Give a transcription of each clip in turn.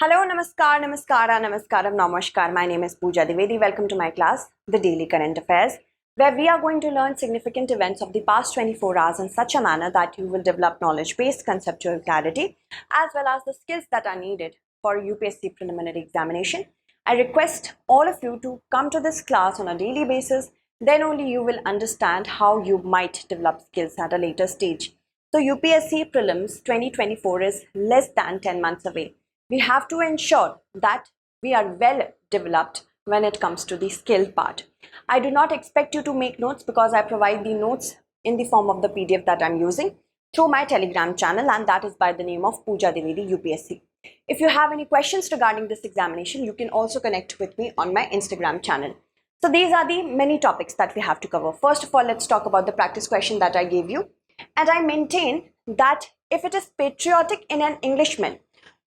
Hello, namaskar, namaskara, namaskaram, namaskar. My name is Pooja Dwivedi. Welcome to my class, The Daily Current Affairs, where we are going to learn significant events of the past 24 hours in such a manner that you will develop knowledge-based conceptual clarity as well as the skills that are needed for UPSC preliminary examination. I request all of you to come to this class on a daily basis. Then only you will understand how you might develop skills at a later stage. So UPSC Prelims 2024 is less than 10 months away. We have to ensure that we are well developed when it comes to the skill part. I do not expect you to make notes because I provide the notes in the form of the PDF that I'm using through my Telegram channel, and that is by the name of Pooja Dwivedi UPSC. If you have any questions regarding this examination, you can also connect with me on my Instagram channel. So these are the many topics that we have to cover. First of all, let's talk about the practice question that I gave you. And I maintain that if it is patriotic in an Englishman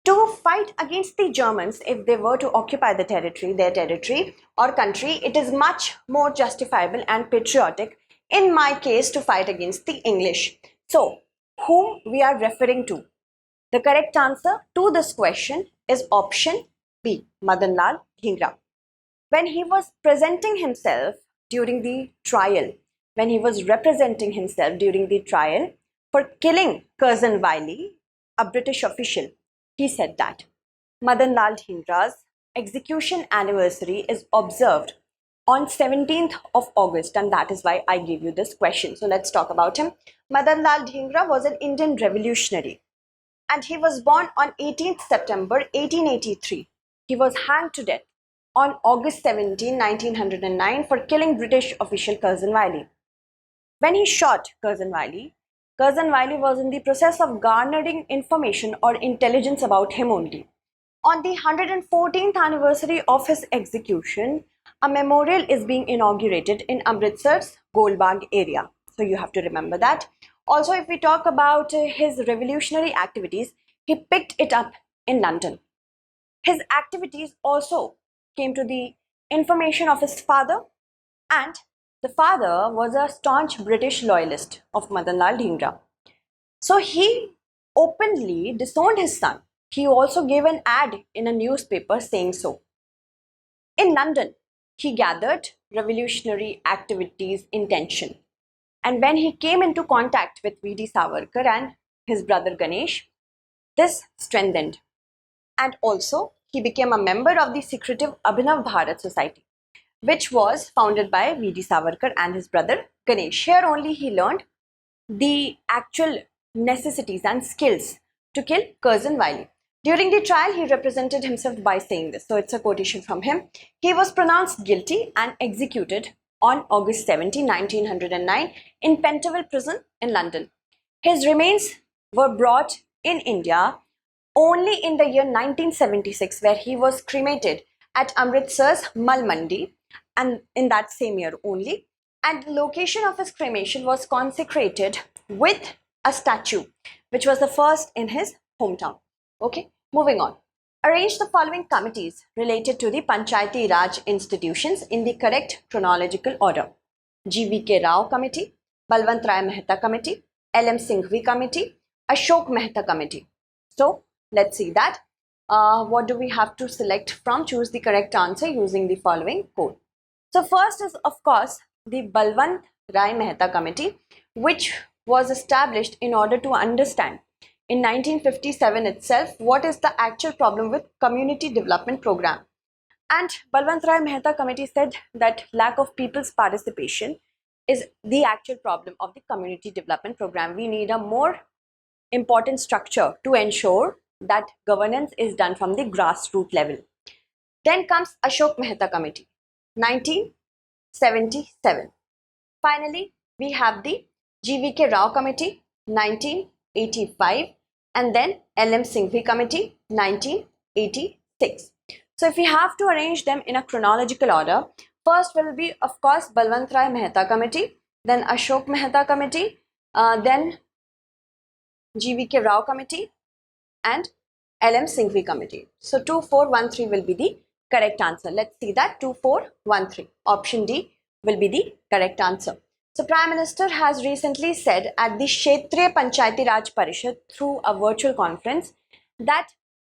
to fight against the Germans if they were to occupy the territory, their territory or country, it is much more justifiable and patriotic in my case to fight against the English. So, whom we are referring to? The correct answer to this question is option B, Madan Lal Dhingra. When he was presenting himself during the trial, when he was representing himself during the trial for killing Curzon Wiley, a British official, he said that Madan Lal Dhingra's execution anniversary is observed on 17th of August, and that is why I gave you this question. So let's talk about him. Madan Lal Dhingra was an Indian revolutionary and he was born on 18th September 1883. He was hanged to death on August 17, 1909 for killing British official Curzon Wiley. When he shot Curzon Wiley was in the process of garnering information or intelligence about him only. On the 114th anniversary of his execution, a memorial is being inaugurated in Amritsar's Golbagh area. So you have to remember that. Also, if we talk about his revolutionary activities, he picked it up in London. His activities also came to the information of his father, and the father was a staunch British loyalist of Madan Lal Dhingra. So he openly disowned his son. He also gave an ad in a newspaper saying so. In London, he gathered revolutionary activities intention. And when he came into contact with V.D. Savarkar and his brother Ganesh, this strengthened. And also, he became a member of the secretive Abhinav Bharat Society, which was founded by V.D. Savarkar and his brother Ganesh. Here only he learned the actual necessities and skills to kill Curzon Wiley. During the trial, he represented himself by saying this. So it's a quotation from him. He was pronounced guilty and executed on August 17, 1909 in Pentonville Prison in London. His remains were brought in India only in the year 1976, where he was cremated at Amritsar's Mal Mandi, and in that same year only. And the location of his cremation was consecrated with a statue, which was the first in his hometown. Okay, moving on. Arrange the following committees related to the Panchayati Raj institutions in the correct chronological order. GVK Rao Committee, Balwant Rai Mehta Committee, LM Singhvi Committee, Ashok Mehta Committee. So let's see that. What do we have to select from? Choose the correct answer using the following code. So first is, of course, the Balwant Rai Mehta Committee, which was established in order to understand in 1957 itself what is the actual problem with community development program. And Balwant Rai Mehta Committee said that lack of people's participation is the actual problem of the community development program. We need a more important structure to ensure that governance is done from the grassroots level. Then comes Ashok Mehta Committee, 1977. Finally, we have the GVK Rao Committee, 1985, and then LM Singhvi Committee, 1986. So if we have to arrange them in a chronological order, first will be, of course, Balwant Rai Mehta Committee, then Ashok Mehta Committee, then GVK Rao Committee, and LM Singhvi Committee. So 2413 will be the correct answer. Let's see that. 2413. Option D will be the correct answer. So Prime Minister has recently said at the Kshetriya Panchayati Raj Parishad through a virtual conference that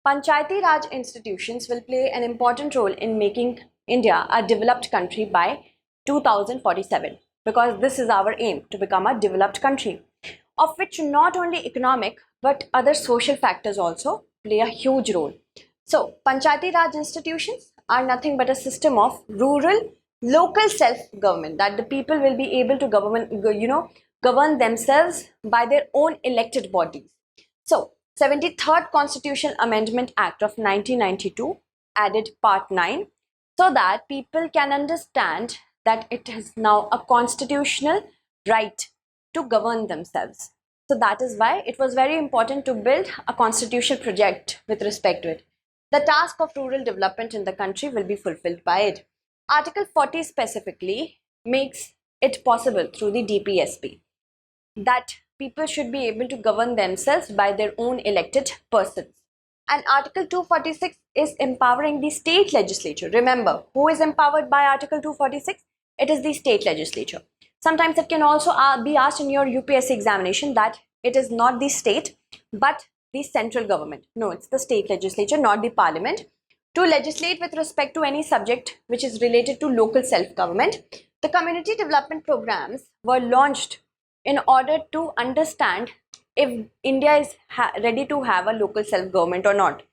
Panchayati Raj institutions will play an important role in making India a developed country by 2047, because this is our aim, to become a developed country, of which not only economic but other social factors also play a huge role. So, Panchayati Raj institutions are nothing but a system of rural local self-government, that the people will be able to govern themselves by their own elected bodies. So, 73rd Constitutional Amendment Act of 1992 added Part 9 so that people can understand that it is now a constitutional right to govern themselves. So that is why it was very important to build a constitutional project with respect to it. The task of rural development in the country will be fulfilled by it. Article 40 specifically makes it possible through the DPSP that people should be able to govern themselves by their own elected persons. And Article 246 is empowering the state legislature. Remember, who is empowered by Article 246? It is the state legislature. Sometimes it can also be asked in your UPSC examination that it is not the state but the central government. No, it's the state legislature, not the parliament, to legislate with respect to any subject which is related to local self-government. The community development programs were launched in order to understand if India is ready to have a local self-government or not.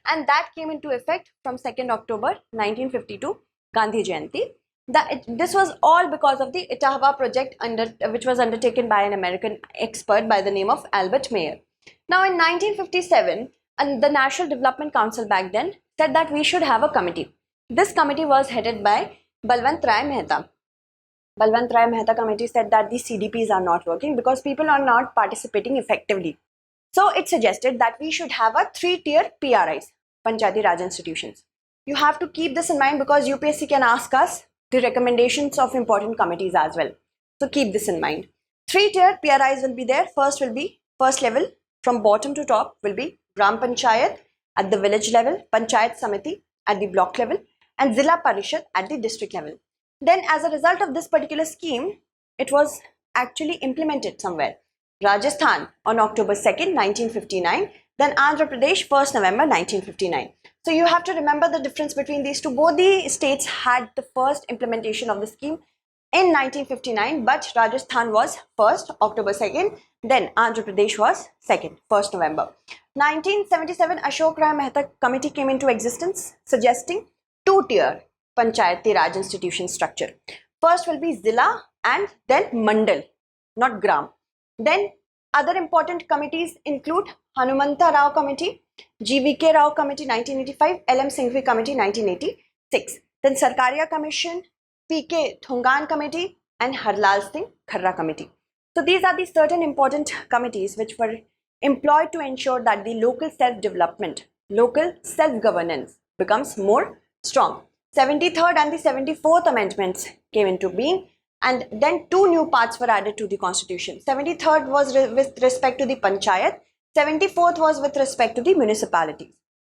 And that came into effect from 2nd October 1952, Gandhi Jayanti. This was all because of the Etahava project which was undertaken by an American expert by the name of Albert Mayer. Now in 1957, and the National Development Council back then said that we should have a committee. This committee was headed by Balwant Rai Mehta. Balwant Rai Mehta committee said that the CDPs are not working because people are not participating effectively. So it suggested that we should have a 3-tier PRIs, Panchayati Raj institutions. You have to keep this in mind because UPSC can ask us the recommendations of important committees as well. So keep this in mind. 3-tier PRIs will be there. First level from bottom to top will be Gram Panchayat at the village level, Panchayat Samiti at the block level, and Zilla Parishad at the district level. Then as a result of this particular scheme, it was actually implemented somewhere. Rajasthan on October 2nd, 1959, then Andhra Pradesh 1st November 1959. So you have to remember the difference between these two. Both the states had the first implementation of the scheme in 1959, but Rajasthan was 1st, October 2nd, then Andhra Pradesh was 2nd, 1st November. 1977, Ashok Rai Mehta committee came into existence, suggesting 2-tier Panchayati Raj institution structure. First will be Zilla and then Mandal, not Gram. Then other important committees include Hanumanta Rao Committee, GVK Rao Committee 1985, LM Singhvi Committee 1986. Then Sarkaria Commission, PK Thungan Committee and Harlal Singh Kharra Committee. So these are the certain important committees which were employed to ensure that the local self-development, local self-governance becomes more strong. 73rd and the 74th amendments came into being, and then 2 new parts were added to the constitution. 73rd was with respect to the panchayat, 74th was with respect to the municipalities.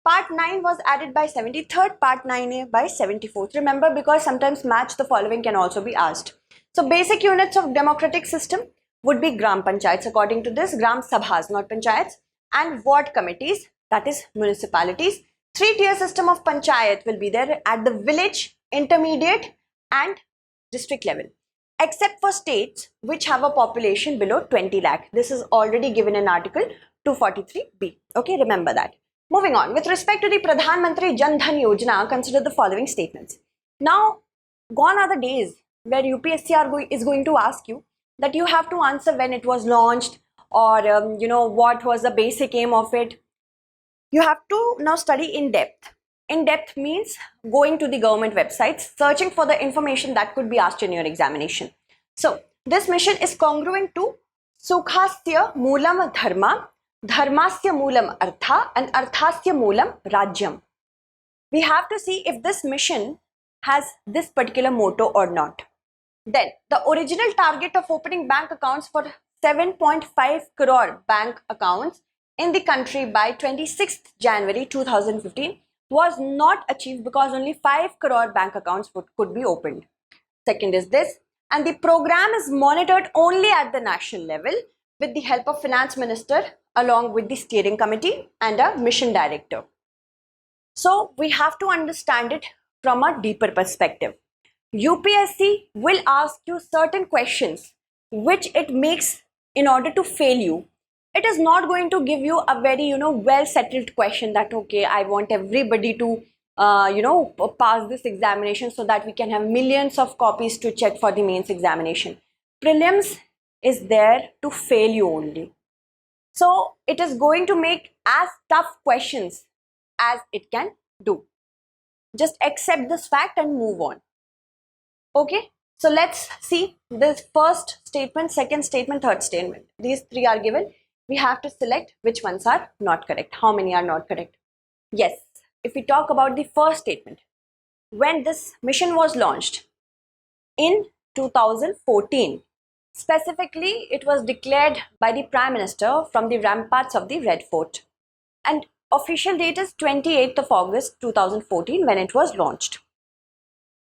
Part 9 was added by 73rd, Part 9A by 74th. Remember, because sometimes match the following can also be asked. So basic units of democratic system would be Gram Panchayats. According to this, Gram Sabhas, not Panchayats, and ward committees, that is municipalities. 3-tier system of Panchayat will be there at the village, intermediate and district level, except for states which have a population below 20 lakh. This is already given in Article 243B. Okay, remember that. Moving on, with respect to the Pradhan Mantri Jan Dhan Yojana, consider the following statements. Now, gone are the days where UPSC is going to ask you that you have to answer when it was launched or what was the basic aim of it. You have to now study in depth. In depth means going to the government websites, searching for the information that could be asked in your examination. So, this mission is congruent to Sukhasya Moolam Dharma, Dharmasya Moolam Artha, and Arthasya Moolam Rajyam. We have to see if this mission has this particular motto or not. Then, the original target of opening bank accounts for 7.5 crore bank accounts in the country by 26th January 2015 was not achieved because only 5 crore bank accounts could be opened. Second is this, and the program is monitored only at the national level with the help of finance minister along with the steering committee and a mission director. So we have to understand it from a deeper perspective. UPSC will ask you certain questions which it makes in order to fail you. It is not going to give you a very well settled question that okay, I want everybody to pass this examination so that we can have millions of copies to check for the mains examination. Prelims is there to fail you only. So it is going to make as tough questions as it can do. Just accept this fact and move on. Okay, so let's see this first statement, second statement, third statement. These three are given. We have to select which ones are not correct. How many are not correct? Yes, if we talk about the first statement, when this mission was launched in 2014, specifically it was declared by the Prime Minister from the ramparts of the Red Fort. And official date is 28th of August 2014 when it was launched.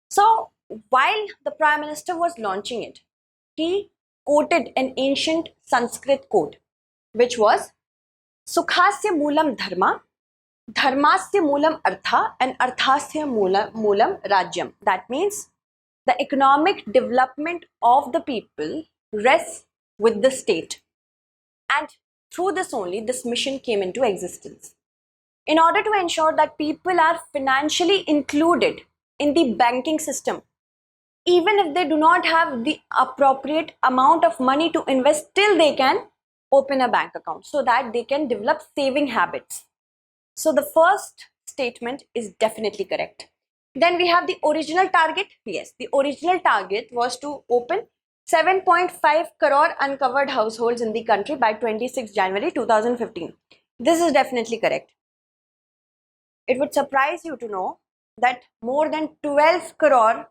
So while the Prime Minister was launching it, he quoted an ancient Sanskrit quote, which was Sukhasya Moolam Dharma, Dharmasya Moolam Artha, and Arthasya Moolam Rajyam. That means the economic development of the people rests with the state. And through this only, this mission came into existence. In order to ensure that people are financially included in the banking system, even if they do not have the appropriate amount of money to invest, still they can open a bank account so that they can develop saving habits. So the first statement is definitely correct. Then we have the original target. Yes, the original target was to open 7.5 crore uncovered households in the country by 26 January 2015. This is definitely correct. It would surprise you to know that more than 12 crore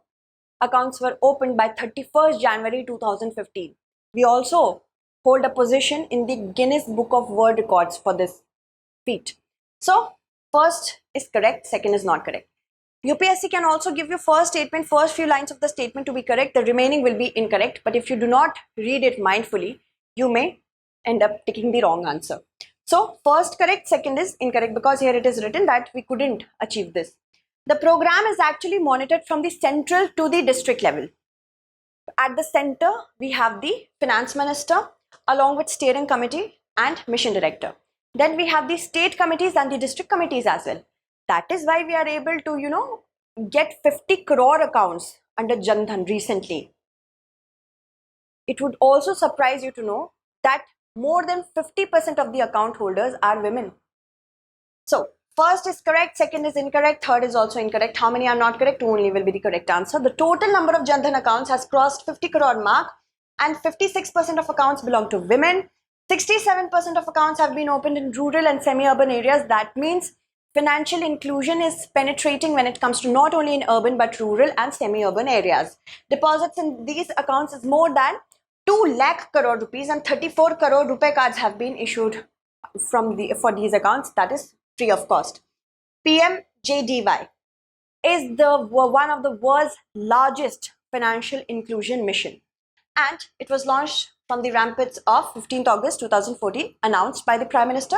accounts were opened by 31st January 2015. We also hold a position in the Guinness Book of World Records for this feat. So, first is correct, second is not correct. UPSC can also give you first statement, first few lines of the statement to be correct, the remaining will be incorrect. But if you do not read it mindfully, you may end up taking the wrong answer. So, first correct, second is incorrect because here it is written that we couldn't achieve this. The program is actually monitored from the central to the district level. At the center, we have the finance minister along with steering committee and mission director. Then we have the state committees and the district committees as well. That is why we are able to, get 50 crore accounts under Jan Dhan recently. It would also surprise you to know that more than 50% of the account holders are women. So, first is correct, second is incorrect, third is also incorrect. How many are not correct? Two only will be the correct answer. The total number of Jan Dhan accounts has crossed 50 crore mark and 56% of accounts belong to women. 67% of accounts have been opened in rural and semi-urban areas. That means financial inclusion is penetrating when it comes to not only in urban but rural and semi-urban areas. Deposits in these accounts is more than 2 lakh crore rupees and 34 crore rupee cards have been issued for these accounts. That is free of cost. PMJDY is one of the world's largest financial inclusion mission, and it was launched from the ramparts of 15th August 2014, announced by the Prime Minister,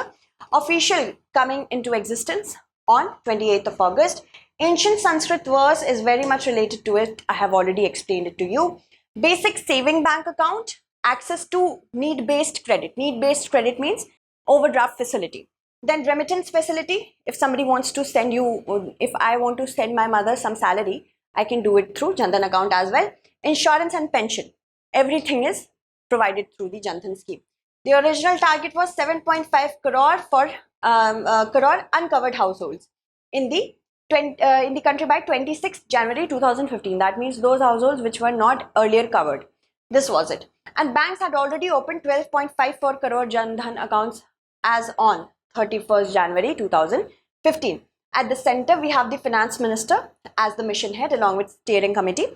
official coming into existence on 28th of August. Ancient Sanskrit verse is very much related to it. I have already explained it to you. Basic saving bank account, access to need-based credit. Need-based credit means overdraft facility. Then remittance facility, if somebody wants to send you, if I want to send my mother some salary, I can do it through Jan Dhan account as well. Insurance and pension, everything is provided through the Jan Dhan scheme. The original target was 7.5 crore for crore uncovered households in the country by 26 January 2015. That means those households which were not earlier covered. This was it. And banks had already opened 12.54 crore Jan Dhan accounts as on 31st January 2015. At the center, we have the finance minister as the mission head along with steering committee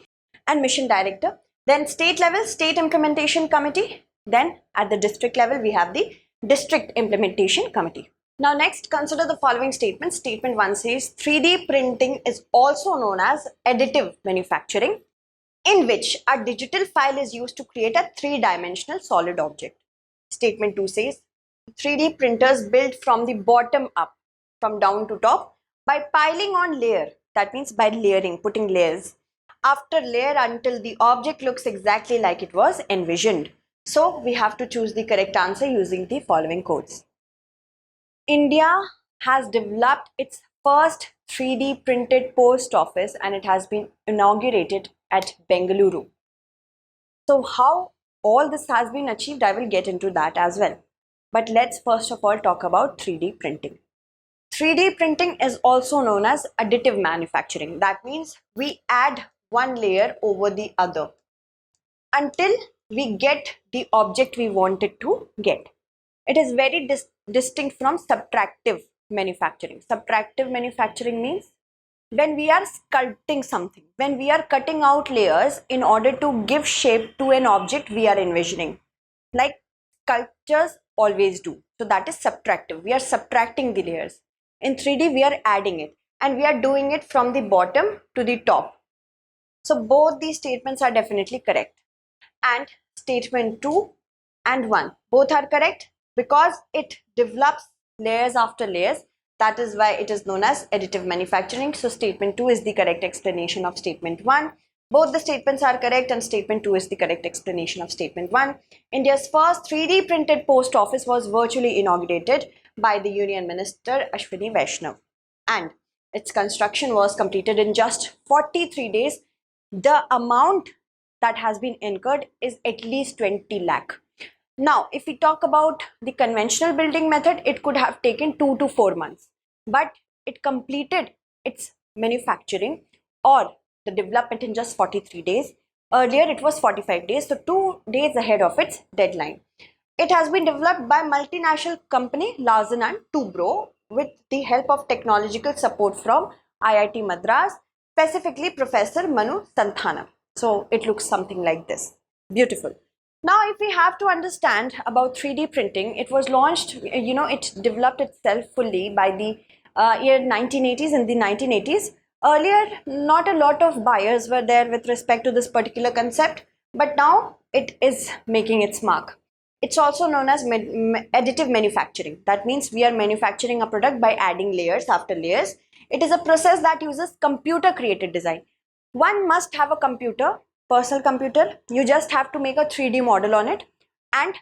and mission director. Then state level, state implementation committee. Then at the district level, we have the district implementation committee. Now next, consider the following statement. Statement 1 says 3D printing is also known as additive manufacturing, in which a digital file is used to create a three-dimensional solid object. Statement 2 says 3D printers build from the bottom up, from down to top, By piling on layer, that means by layering, putting layers after layer until the object looks exactly like it was envisioned. So we have to choose the correct answer using the following codes. India has developed its first 3D printed post office and it has been inaugurated at Bengaluru. So how all this has been achieved, I will get into that as well. But let's first of all talk about 3D printing. 3D printing is also known as additive manufacturing. That means we add one layer over the other until we get the object we wanted to get. It is very distinct from subtractive manufacturing. Subtractive manufacturing means when we are sculpting something, when we are cutting out layers in order to give shape to an object we are envisioning, like sculptures always do. So that is subtractive. We are subtracting the layers. In 3D, we are adding it and we are doing it from the bottom to the top. So both these statements are definitely correct. And statement 2 and 1, both are correct because it develops layers after layers. That is why it is known as additive manufacturing. So statement 2 is the correct explanation of statement 1. Both the statements are correct and statement 2 is the correct explanation of statement 1. India's first 3D printed post office was virtually inaugurated by the Union Minister Ashwini Vaishnav and its construction was completed in just 43 days. The amount that has been incurred is at least 20 lakh. Now, if we talk about the conventional building method, it could have taken 2 to 4 months, but it completed its manufacturing or the development in just 43 days. Earlier, it was 45 days, so 2 days ahead of its deadline. It has been developed by multinational company Larsen and Toubro with the help of technological support from IIT Madras, specifically Professor Manu Santhana. So it looks something like this. Beautiful. Now, if we have to understand about 3D printing, it was launched, it developed itself fully by the year 1980s. In the 1980s, earlier, not a lot of buyers were there with respect to this particular concept, but now it is making its mark. It's also known as additive manufacturing. That means we are manufacturing a product by adding layers after layers. It is a process that uses computer created design. One must have a computer, personal computer. You just have to make a 3D model on it and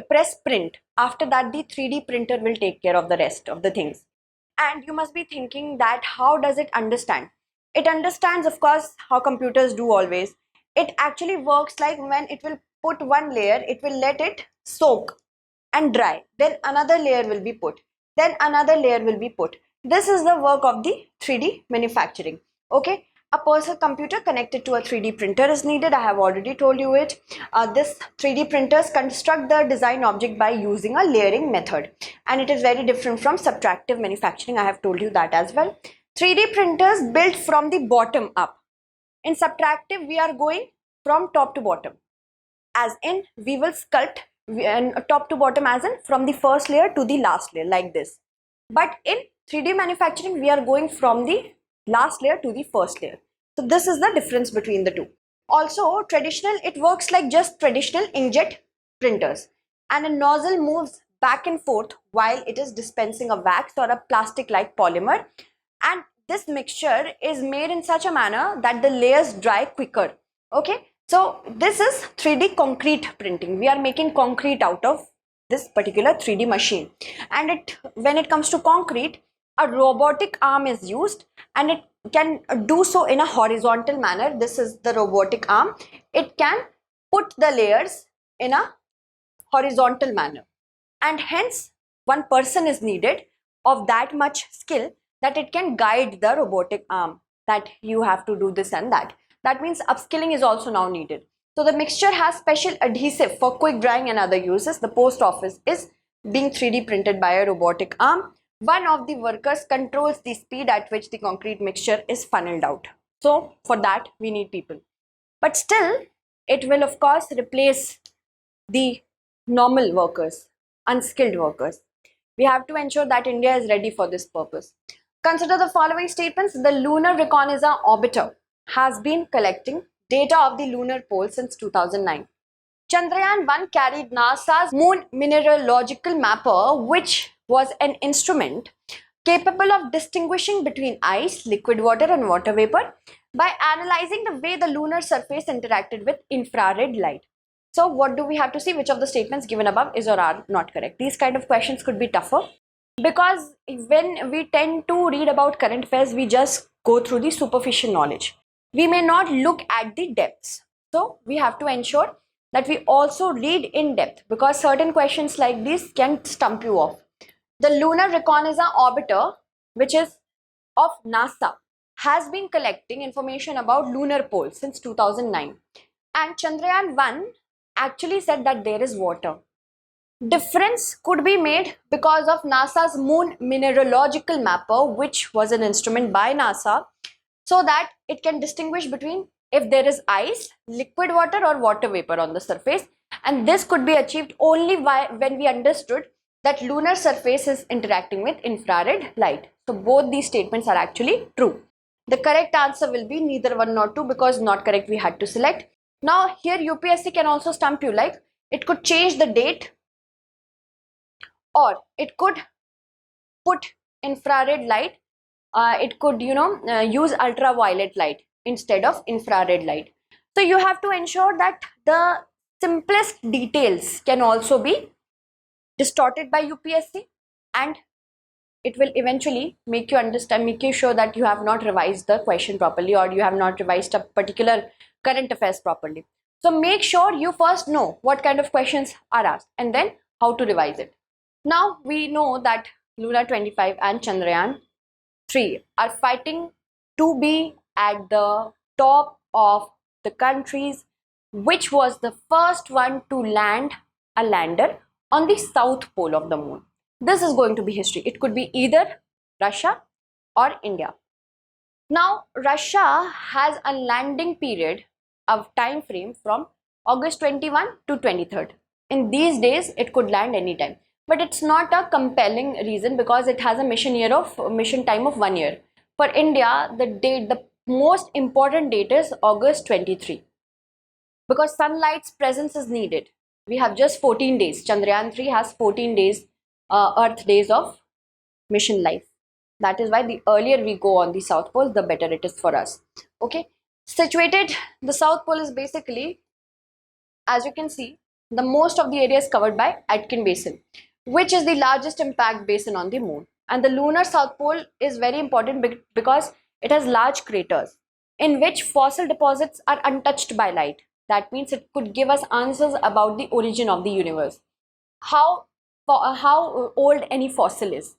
press print. After that, the 3D printer will take care of the rest of the things. And you must be thinking that how does it understand? It understands, of course, how computers do always. It actually works like when it will put one layer, it will let it soak and dry. Then another layer will be put. Then another layer will be put. This is the work of the 3D manufacturing. Okay. A personal computer connected to a 3D printer is needed. I have already told you it. This 3D printers construct the design object by using a layering method. And it is very different from subtractive manufacturing. I have told you that as well. 3D printers built from the bottom up. In subtractive, we are going from top to bottom. As in, we will sculpt and top to bottom as in from the first layer to the last layer like this. But in 3D manufacturing, we are going from the last layer to the first layer. So this is the difference between the two. Also, it works like just traditional inkjet printers. And a nozzle moves back and forth while it is dispensing a wax or a plastic-like polymer. And this mixture is made in such a manner that the layers dry quicker. Okay. So this is 3D concrete printing. We are making concrete out of this particular 3D machine. And when it comes to concrete, a robotic arm is used and it can do so in a horizontal manner. This is the robotic arm. It can put the layers in a horizontal manner. And hence, one person is needed of that much skill that it can guide the robotic arm, that you have to do this and that. That means upskilling is also now needed. So the mixture has special adhesive for quick drying and other uses. The post office is being 3D printed by a robotic arm. One of the workers controls the speed at which the concrete mixture is funneled out. So for that, we need people. But still, it will of course replace the normal workers, unskilled workers. We have to ensure that India is ready for this purpose. Consider the following statements. The Lunar Reconnaissance Orbiter has been collecting data of the lunar pole since 2009. Chandrayaan-1 carried NASA's Moon Mineralogical Mapper, which was an instrument capable of distinguishing between ice, liquid water and water vapor by analyzing the way the lunar surface interacted with infrared light. So what do we have to see? Which of the statements given above is or are not correct? These kind of questions could be tougher because when we tend to read about current affairs, we just go through the superficial knowledge. We may not look at the depths. So we have to ensure that we also read in depth, because certain questions like this can stump you off. The Lunar Reconnaissance Orbiter, which is of NASA, has been collecting information about lunar poles since 2009. And Chandrayaan-1 actually said that there is water. Difference could be made because of NASA's Moon Mineralogical Mapper, which was an instrument by NASA, so that it can distinguish between if there is ice, liquid water or water vapor on the surface. And this could be achieved only when we understood that lunar surface is interacting with infrared light. So both these statements are actually true. The correct answer will be neither 1 nor 2, because not correct we had to select. Now here UPSC can also stump you, like it could change the date, or it could put infrared light, it could use ultraviolet light instead of infrared light. So you have to ensure that the simplest details can also be distorted by UPSC, and it will eventually make you understand, make you sure that you have not revised the question properly, or you have not revised a particular current affairs properly. So make sure you first know what kind of questions are asked and then how to revise it. Now we know that Luna 25 and Chandrayaan 3 are fighting to be at the top of the countries which was the first one to land a lander on the south pole of the moon. This is going to be history. It could be either Russia or India. Now Russia has a landing period of time frame from August 21 to 23rd. In these days it could land anytime, but it's not a compelling reason because it has a mission time of 1 year. For India, the most important date is August 23, because sunlight's presence is needed. We have just 14 days. Chandrayaan 3 has 14 days, Earth days of mission life. That is why the earlier we go on the South Pole, the better it is for us. Okay, situated, the South Pole is basically, as you can see, the most of the area is covered by Aitken Basin, which is the largest impact basin on the moon. And the lunar South Pole is very important because it has large craters in which fossil deposits are untouched by light. That means it could give us answers about the origin of the universe, how old any fossil is.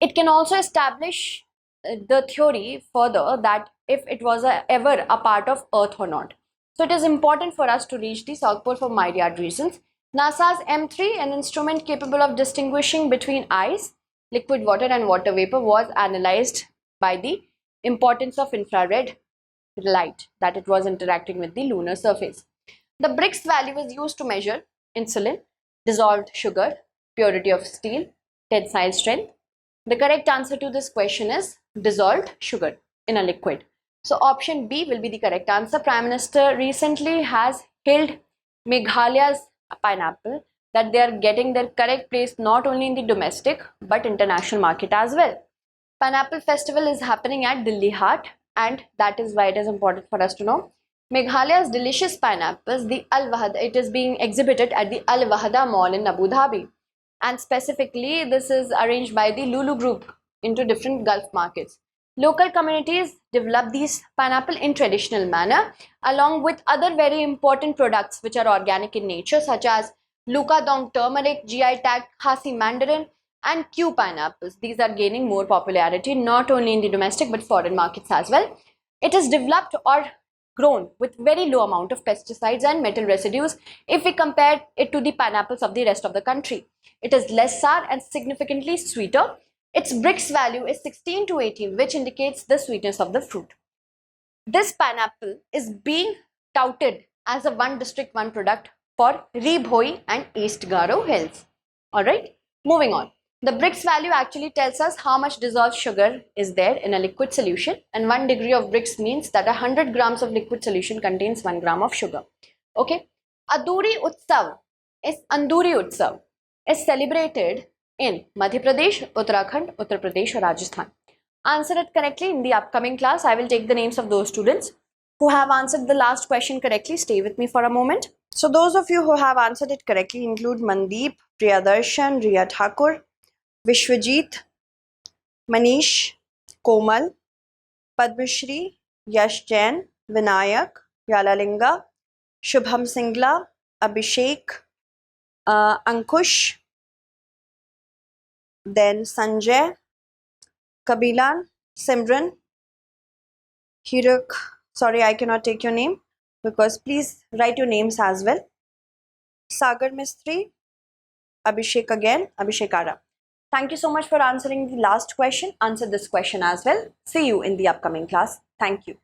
It can also establish the theory further that if it was ever a part of Earth or not. So it is important for us to reach the South Pole for myriad reasons. NASA's M3, an instrument capable of distinguishing between ice, liquid water and water vapor, was analyzed by the importance of infrared light, that it was interacting with the lunar surface. The Brix value is used to measure insulin, dissolved sugar, purity of steel, tensile strength. The correct answer to this question is dissolved sugar in a liquid. So option B will be the correct answer. Prime Minister recently has hailed Meghalaya's pineapple that they are getting their correct place not only in the domestic but international market as well. Pineapple festival is happening at Delhi Haat, and that is why it is important for us to know. Meghalaya's delicious pineapples, the Al Wahda, it is being exhibited at the Al Wahda Mall in Abu Dhabi, and specifically this is arranged by the Lulu Group into different Gulf markets. Local communities develop these pineapple in traditional manner along with other very important products which are organic in nature, such as Luka Dong turmeric, GI tag Khasi mandarin and Q pineapples. These are gaining more popularity not only in the domestic but foreign markets as well. It is developed or grown with very low amount of pesticides and metal residues if we compare it to the pineapples of the rest of the country. It is less sour and significantly sweeter. Its Brix value is 16 to 18, which indicates the sweetness of the fruit. This pineapple is being touted as a one district, one product for Rebhoi and East Garo Hills. Alright, moving on. The Brix value actually tells us how much dissolved sugar is there in a liquid solution, and 1 degree of Brix means that 100 grams of liquid solution contains 1 gram of sugar. Okay, Anduri Utsav is celebrated in Madhya Pradesh, Uttarakhand, Uttar Pradesh, or Rajasthan? Answer it correctly in the upcoming class. I will take the names of those students who have answered the last question correctly. Stay with me for a moment. So those of you who have answered it correctly include Mandeep, Priyadarshan, Riya Thakur, Vishwajit, Manish, Komal, Padmashri, Yash Jain, Vinayak, Yalalinga, Shubham Singla, Abhishek, Ankush, then Sanjay, Kabilan, Simran, Hirak. Sorry, I cannot take your name because please write your names as well. Sagar Mistry, Abhishek again, Abhishek Ara. Thank you so much for answering the last question. Answer this question as well. See you in the upcoming class. Thank you.